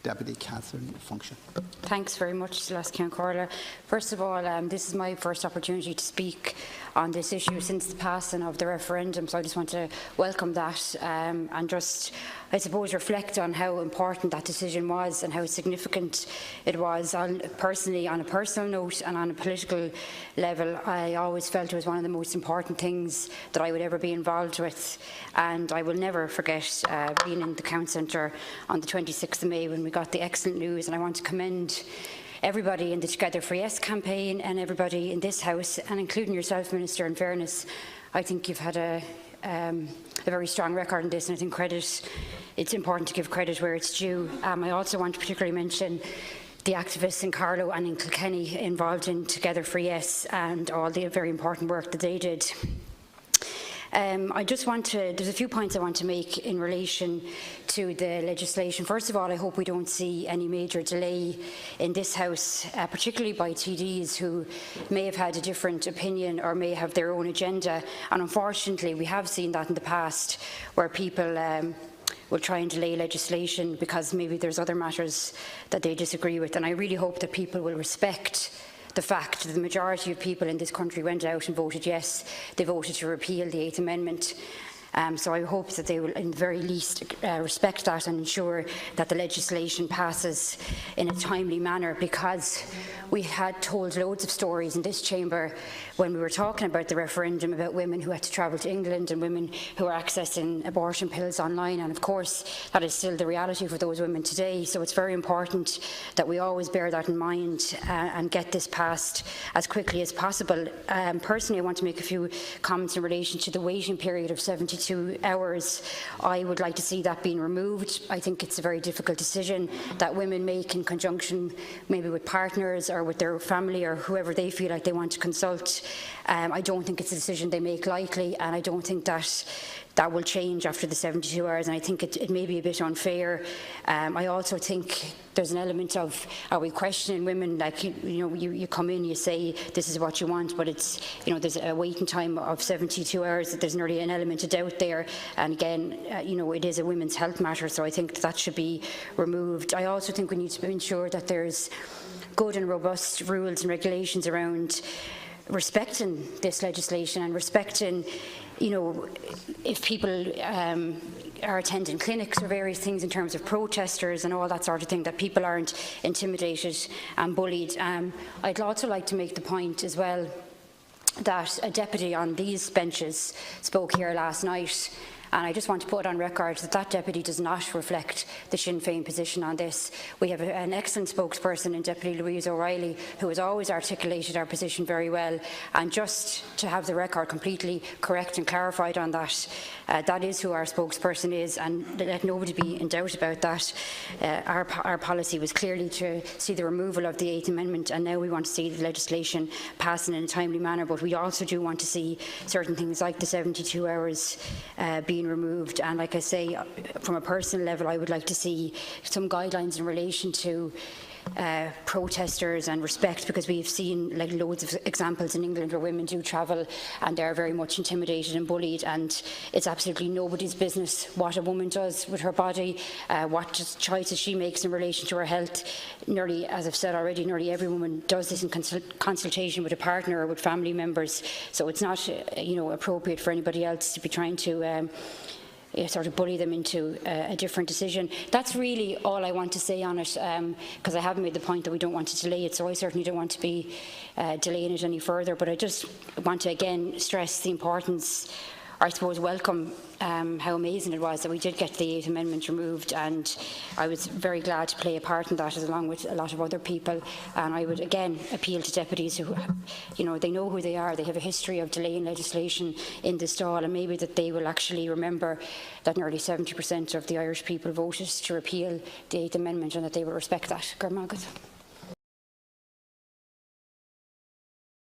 Deputy Kathleen Funchion. Thanks very much, Celeste Corla. First of all, this is my first opportunity to speak on this issue since the passing of the referendum, so I just want to welcome that and just, I suppose, reflect on how important that decision was and how significant it was. Personally, on a personal note and on a political level, I always felt it was one of the most important things that I would ever be involved with, and I will never forget being in the Count Centre on the 26th of May when we got the excellent news. And I want to commend everybody in the Together for Yes campaign and everybody in this House, and including yourself, Minister. In fairness, I think you've had a very strong record in this, and I think it's important to give credit where it's due. I also want to particularly mention the activists in Carlow and in Kilkenny involved in Together for Yes and all the very important work that they did. There's a few points I want to make in relation to the legislation. First of all, I hope we don't see any major delay in this House, particularly by TDs who may have had a different opinion or may have their own agenda. And unfortunately, we have seen that in the past where people will try and delay legislation because maybe there's other matters that they disagree with. And I really hope that people will respect the fact that the majority of people in this country went out and voted yes. They voted to repeal the 8th Amendment. So I hope that they will, in the very least, respect that and ensure that the legislation passes in a timely manner, because we had told loads of stories in this chamber when we were talking about the referendum about women who had to travel to England and women who are accessing abortion pills online, and of course that is still the reality for those women today. So it's very important that we always bear that in mind and get this passed as quickly as possible. Personally, I want to make a few comments in relation to the waiting period of 72 hours. I would like to see that being removed. I think it's a very difficult decision that women make in conjunction maybe with partners or with their family or whoever they feel like they want to consult. I don't think it's a decision they make lightly, and I don't think that will change after the 72 hours, and I think it may be a bit unfair. I also think there's an element of, are we questioning women? Like, you come in, you say this is what you want, but it's, there's a waiting time of 72 hours. There's nearly an element of doubt there, and again, it is a women's health matter, so I think that should be removed. I also think we need to ensure that there's good and robust rules and regulations around respecting this legislation and respecting, if people are attending clinics or various things in terms of protesters and all that sort of thing, that people aren't intimidated and bullied. I'd also like to make the point as well that a deputy on these benches spoke here last night, and I just want to put on record that that deputy does not reflect the Sinn Féin position on this. We have an excellent spokesperson in Deputy Louise O'Reilly who has always articulated our position very well, and just to have the record completely correct and clarified on that, that is who our spokesperson is, and let nobody be in doubt about that. Our policy was clearly to see the removal of the 8th Amendment, and now we want to see the legislation passing in a timely manner, but we also do want to see certain things like the 72 hours being removed. And like I say, from a personal level, I would like to see some guidelines in relation to protesters and respect, because we've seen loads of examples in England where women do travel and they're very much intimidated and bullied, and it's absolutely nobody's business what a woman does with her body, what choices she makes in relation to her health. Nearly, as I've said already, nearly every woman does this in consultation with a partner or with family members, so it's not appropriate for anybody else to be trying to sort of bully them into a different decision. That's really all I want to say on it, because I have made the point that we don't want to delay it, so I certainly don't want to be delaying it any further. But I just want to again stress the importance, or I suppose welcome how amazing it was that we did get the 8th Amendment removed, and I was very glad to play a part in that along with a lot of other people. And I would again appeal to deputies who, they know who they are, they have a history of delaying legislation in this Dáil, and maybe that they will actually remember that nearly 70% of the Irish people voted to repeal the 8th Amendment, and that they will respect that. Gurmagad.